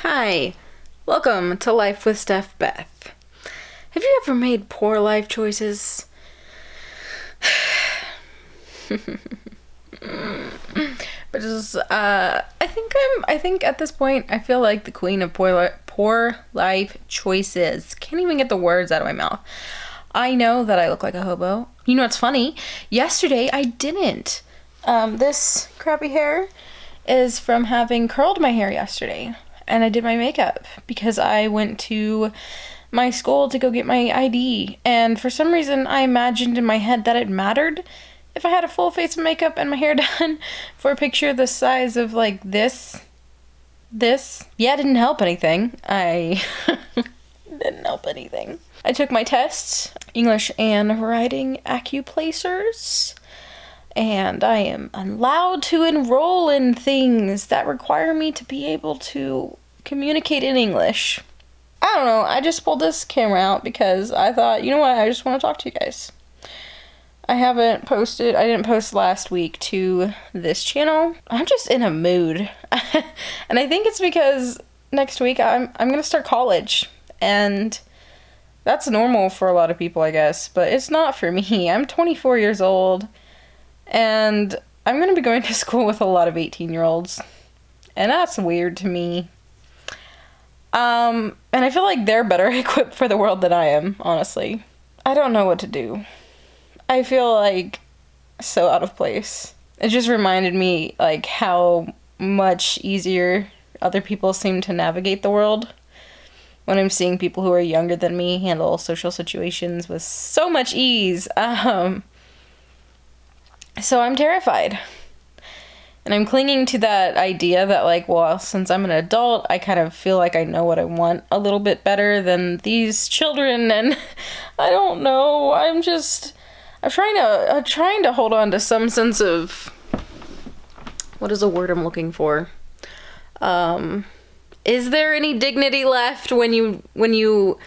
Hi, welcome to Life with Steph, Beth. Have you ever made poor life choices? But just, I think at this point, I feel like the queen of poor life choices. Can't even get the words out of my mouth. I know that I look like a hobo. You know what's funny? Yesterday, I didn't. This crappy hair is from having curled my hair yesterday. And I did my makeup because I went to my school to go get my ID. And for some reason, I imagined in my head that it mattered if I had a full face of makeup and my hair done for a picture the size of like this. Yeah, it didn't help anything. Didn't help anything. I took my tests, English and writing accuplacers. And I am allowed to enroll in things that require me to be able to communicate in English. I don't know, I just pulled this camera out because I thought, you know what, I just want to talk to you guys. I didn't post last week to this channel. I'm just in a mood. And I think it's because next week I'm gonna start college. And that's normal for a lot of people, I guess. But it's not for me. I'm 24 years old. And I'm going to be going to school with a lot of 18-year-olds. And that's weird to me. And I feel like they're better equipped for the world than I am, honestly. I don't know what to do. I feel like so out of place. It just reminded me like how much easier other people seem to navigate the world when I'm seeing people who are younger than me handle social situations with so much ease. So I'm terrified. And I'm clinging to that idea that like, well, since I'm an adult, I kind of feel like I know what I want a little bit better than these children. And I don't know. I'm trying to hold on to some sense of, what is a word I'm looking for? Is there any dignity left when you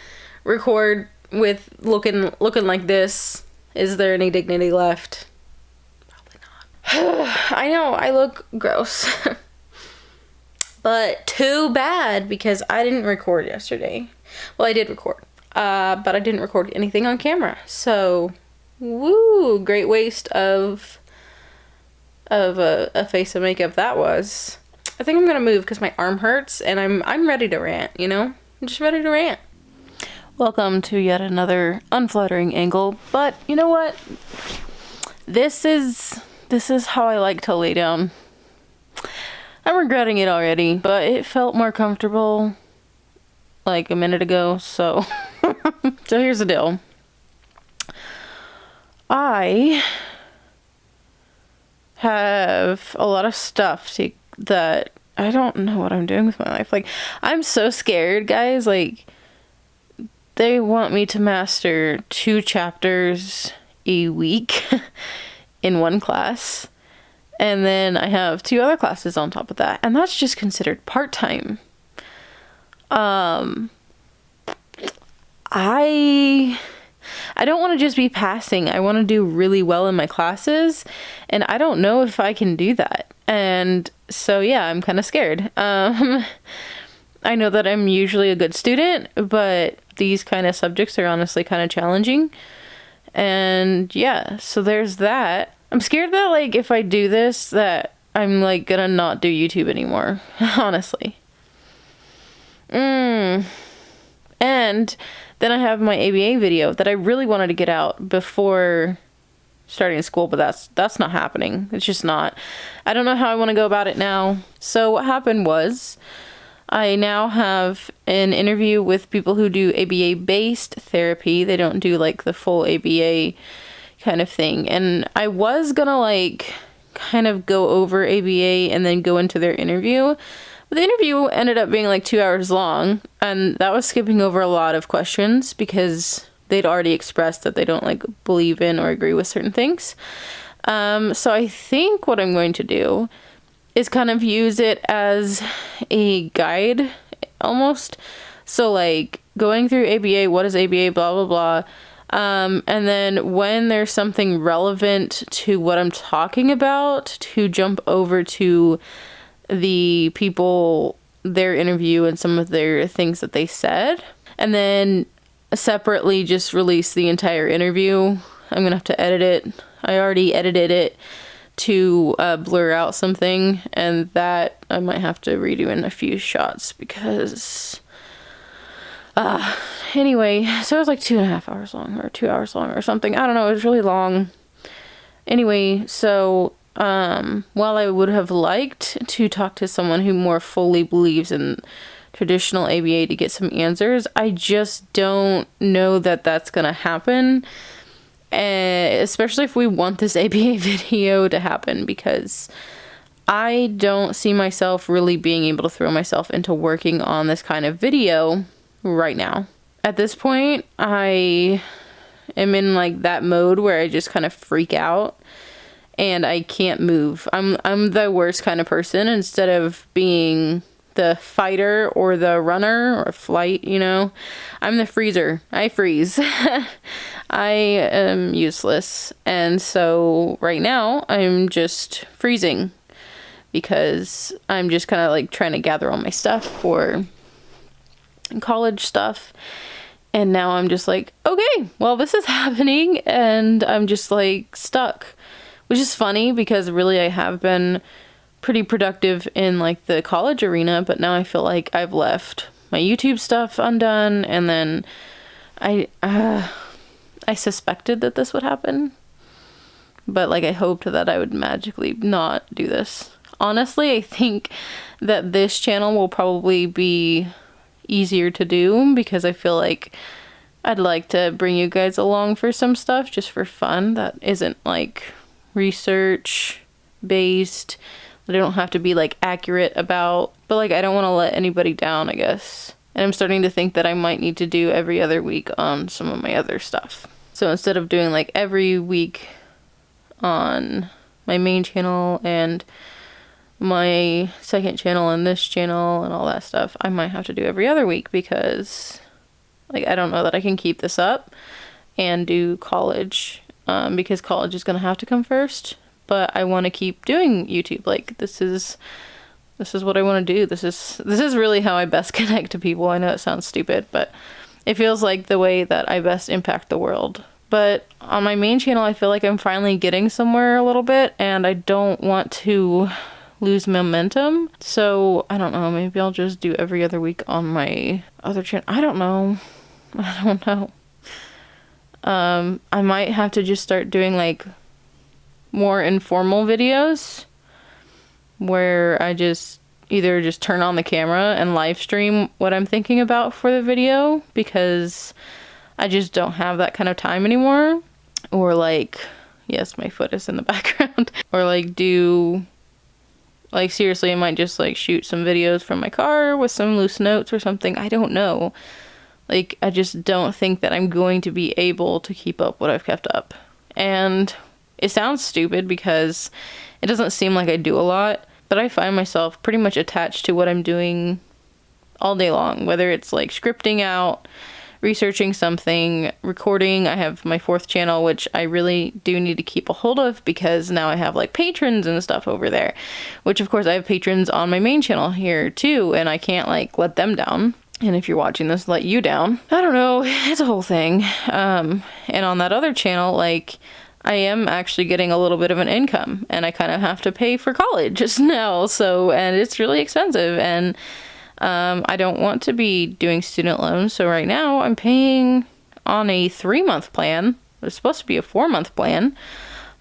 record with looking like this? Is there any dignity left? I know, I look gross. But too bad, because I didn't record yesterday. Well, I did record. But I didn't record anything on camera. So, woo, great waste of a face of makeup that was. I think I'm gonna move because my arm hurts and I'm ready to rant, you know? I'm just ready to rant. Welcome to yet another unflattering angle, but you know what? This is how I like to lay down. I'm regretting it already, but it felt more comfortable like a minute ago, so so here's the deal. I have a lot of stuff that I don't know what I'm doing with my life. Like, I'm so scared, guys. Like, they want me to master 2 chapters a week in one class, and then I have 2 other classes on top of that, and that's just considered part-time. I don't want to just be passing. I want to do really well in my classes, and I don't know if I can do that. And so yeah, I'm kind of scared. I know that I'm usually a good student, but these kind of subjects are honestly kind of challenging. And yeah, so there's that. I'm scared that like if I do this, that I'm like gonna not do YouTube anymore, honestly. And then I have my ABA video that I really wanted to get out before starting school, but that's not happening. It's just not. I don't know how I want to go about it now. So what happened was I now have an interview with people who do ABA-based therapy. They don't do like the full ABA kind of thing. And I was gonna like kind of go over ABA and then go into their interview. But the interview ended up being like 2 hours long, and that was skipping over a lot of questions because they'd already expressed that they don't like believe in or agree with certain things. So I think what I'm going to do is kind of use it as a guide almost. So like going through ABA, what is ABA, blah, blah, blah. And then when there's something relevant to what I'm talking about, to jump over to the people their interview and some of their things that they said, and then separately just release the entire interview. I'm gonna have to edit it. I already edited it to blur out something, and that I might have to redo in a few shots because anyway, so it was like 2.5 hours long or 2 hours long or something. I don't know, it was really long. Anyway, so while I would have liked to talk to someone who more fully believes in traditional ABA to get some answers, I just don't know that that's gonna happen, especially if we want this ABA video to happen, because I don't see myself really being able to throw myself into working on this kind of video right now. At this point, I am in like that mode where I just kind of freak out and I can't move. I'm the worst kind of person. Instead of being the fighter or the runner or flight, you know, I'm the freezer. I freeze. I am useless. And so right now I'm just freezing because I'm just kind of like trying to gather all my stuff for college stuff. And now I'm just like, okay, well, this is happening, and I'm just like stuck, which is funny because really I have been pretty productive in like the college arena, but now I feel like I've left my YouTube stuff undone. And then I suspected that this would happen, but like I hoped that I would magically not do this. Honestly, I think that this channel will probably be easier to do because I feel like I'd like to bring you guys along for some stuff just for fun that isn't like research based, that I don't have to be like accurate about, but like I don't want to let anybody down, I guess. And I'm starting to think that I might need to do every other week on some of my other stuff. So instead of doing like every week on my main channel and my second channel and this channel and all that stuff, I might have to do every other week because like I don't know that I can keep this up and do college, because college is gonna have to come first. But I want to keep doing YouTube. Like this is what I want to do. This is really how I best connect to people. I know it sounds stupid, but it feels like the way that I best impact the world. But on my main channel, I feel like I'm finally getting somewhere a little bit, and I don't want to lose momentum. So I don't know, maybe I'll just do every other week on my other channel. I don't know. I might have to just start doing like more informal videos where I just either just turn on the camera and live stream what I'm thinking about for the video, because I just don't have that kind of time anymore. Or like, yes, my foot is in the background. Or like do, like seriously, I might just like shoot some videos from my car with some loose notes or something. I don't know. Like, I just don't think that I'm going to be able to keep up what I've kept up. And it sounds stupid because it doesn't seem like I do a lot, but I find myself pretty much attached to what I'm doing all day long, whether it's like scripting out, researching something, recording. I have my 4th channel, which I really do need to keep a hold of because now I have like patrons and stuff over there, which of course I have patrons on my main channel here too, and I can't like let them down. And if you're watching this, let you down. I don't know, it's a whole thing. And on that other channel, like, I am actually getting a little bit of an income, and I kind of have to pay for college just now. So, and it's really expensive, and I don't want to be doing student loans. So right now I'm paying on a 3-month plan. It's supposed to be a 4-month plan.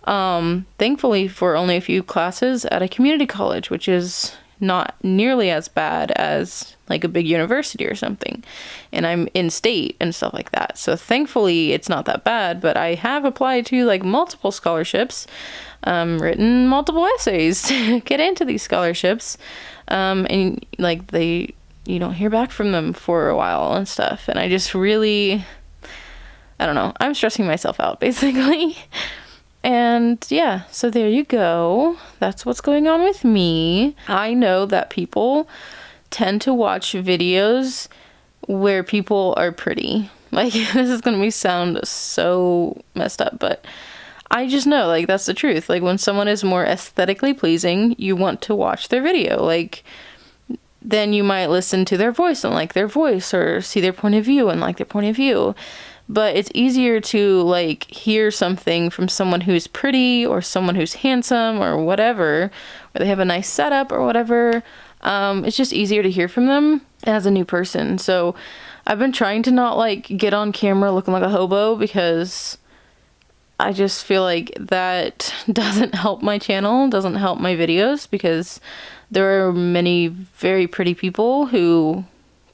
Thankfully for only a few classes at a community college, which is not nearly as bad as like a big university or something, and I'm in state and stuff like that, so thankfully it's not that bad. But I have applied to like multiple scholarships, written multiple essays to get into these scholarships, and like you don't hear back from them for a while and stuff, and I just really, I don't know, I'm stressing myself out basically. And yeah, so there you go. That's what's going on with me. I know that people tend to watch videos where people are pretty. Like, this is gonna sound so messed up, but I just know, like, that's the truth. Like, when someone is more aesthetically pleasing, you want to watch their video. Like, then you might listen to their voice and like their voice, or see their point of view and like their point of view. But it's easier to like hear something from someone who's pretty, or someone who's handsome, or whatever, or they have a nice setup or whatever. It's just easier to hear from them as a new person. So I've been trying to not like get on camera looking like a hobo, because I just feel like that doesn't help my channel, doesn't help my videos, because there are many very pretty people who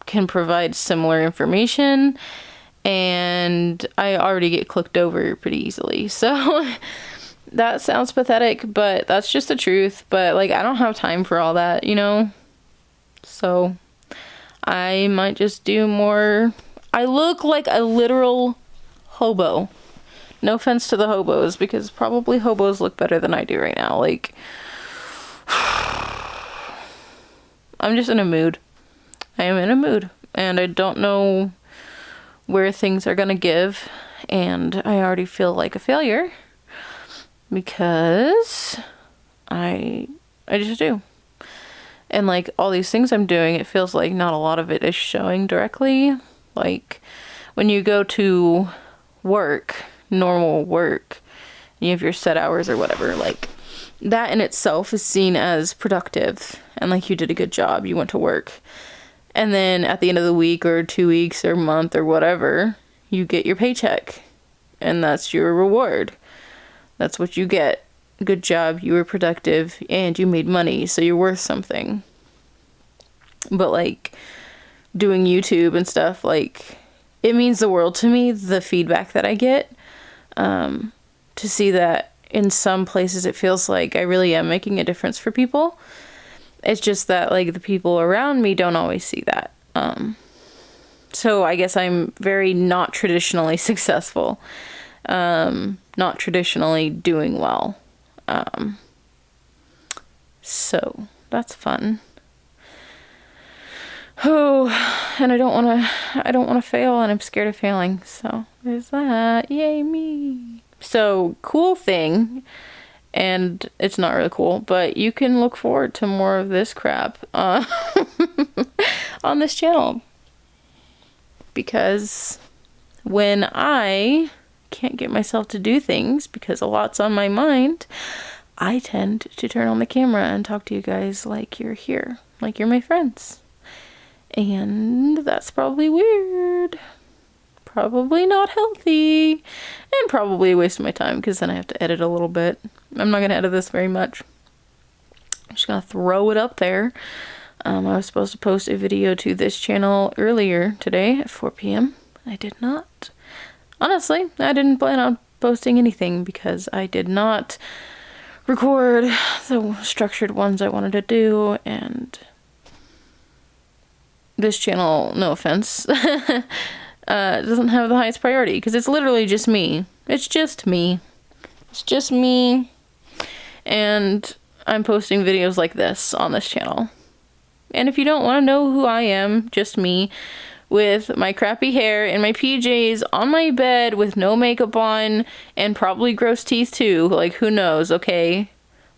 can provide similar information, and I already get clicked over pretty easily. So that sounds pathetic, but that's just the truth. But like, I don't have time for all that, you know? So I might just do more. I look like a literal hobo. No offense to the hobos, because probably hobos look better than I do right now. Like, I'm just in a mood. I am in a mood, and I don't know where things are gonna give, and I already feel like a failure, because I just do. And like, all these things I'm doing, it feels like not a lot of it is showing directly. Like, when you go to work, normal work, and you have your set hours or whatever, like, that in itself is seen as productive, and like, you did a good job, you went to work. And then at the end of the week, or 2 weeks, or month, or whatever, you get your paycheck, and that's your reward. That's what you get. Good job, you were productive, and you made money, so you're worth something. But like, doing YouTube and stuff, like, it means the world to me, the feedback that I get, to see that in some places it feels like I really am making a difference for people. It's just that like, the people around me don't always see that. So I guess I'm very not traditionally successful, not traditionally doing well. So that's fun. Oh, and I don't want to fail, and I'm scared of failing. So there's that. Yay me. So, cool thing, and it's not really cool, but you can look forward to more of this crap on this channel. Because when I can't get myself to do things because a lot's on my mind, I tend to turn on the camera and talk to you guys like you're here, like you're my friends. And that's probably weird, probably not healthy, and probably a waste of my time, because then I have to edit a little bit. I'm not gonna edit this very much. I'm just gonna throw it up there. I was supposed to post a video to this channel earlier today at 4 p.m. I did not. Honestly, I didn't plan on posting anything, because I did not record the structured ones I wanted to do, and this channel, no offense, doesn't have the highest priority, because it's literally just me. It's just me. It's just me. And I'm posting videos like this on this channel. And if you don't want to know who I am, just me, with my crappy hair and my PJs on my bed with no makeup on, and probably gross teeth too. Like, who knows, okay?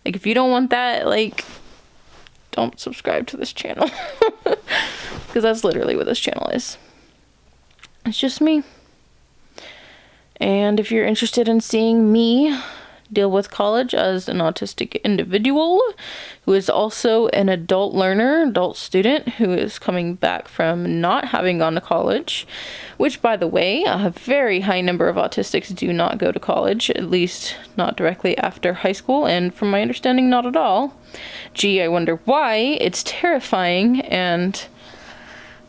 Like, if you don't want that, like, don't subscribe to this channel. Because that's literally what this channel is. It's just me. And if you're interested in seeing me deal with college as an autistic individual who is also an adult learner, adult student who is coming back from not having gone to college, which, by the way, a very high number of autistics do not go to college, at least not directly after high school, and from my understanding, not at all. Gee, I wonder why. It's terrifying, and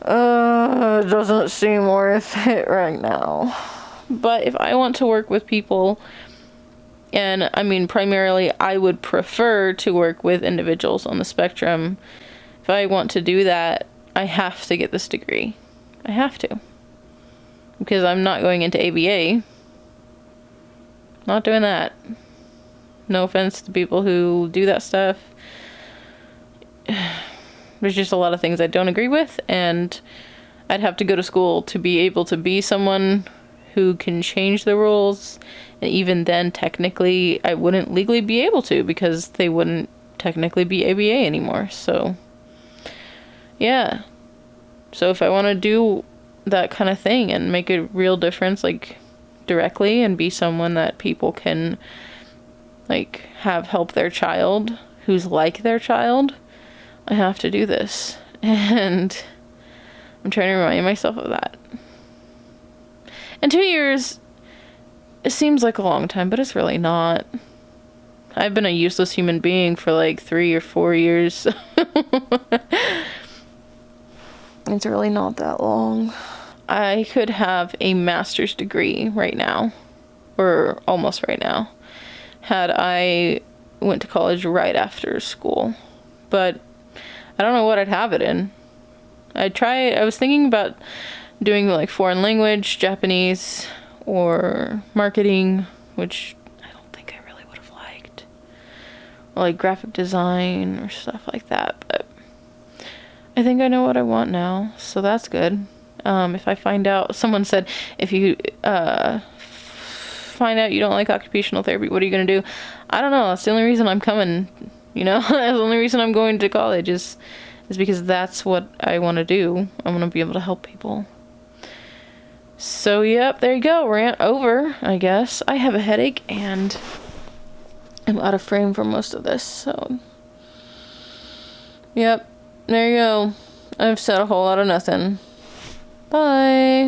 it doesn't seem worth it right now. But if I want to work with people, and I mean, primarily, I would prefer to work with individuals on the spectrum. If I want to do that, I have to get this degree. I have to. Because I'm not going into ABA. Not doing that. No offense to people who do that stuff. There's just a lot of things I don't agree with, and I'd have to go to school to be able to be someone who can change the rules, and even then, technically, I wouldn't legally be able to, because they wouldn't technically be ABA anymore. So Yeah. So if I want to do that kind of thing and make a real difference, like, directly, and be someone that people can, like, have help their child who's like their child, I have to do this. And I'm trying to remind myself of that. And 2 years, it seems like a long time, but it's really not. I've been a useless human being for like 3 or 4 years. It's really not that long. I could have a master's degree right now, or almost right now, had I went to college right after school. But I don't know what I'd have it in. I was thinking about doing like foreign language, Japanese, or marketing, which I don't think I really would have liked. Or like graphic design or stuff like that. But I think I know what I want now, so that's good. If I find out, someone said, if you find out you don't like occupational therapy, what are you going to do? I don't know. That's the only reason I'm coming, you know? That's the only reason I'm going to college is because that's what I want to do. I want to be able to help people. So, yep, there you go. Rant over, I guess. I have a headache, and I'm out of frame for most of this, so. Yep, there you go. I've said a whole lot of nothing. Bye.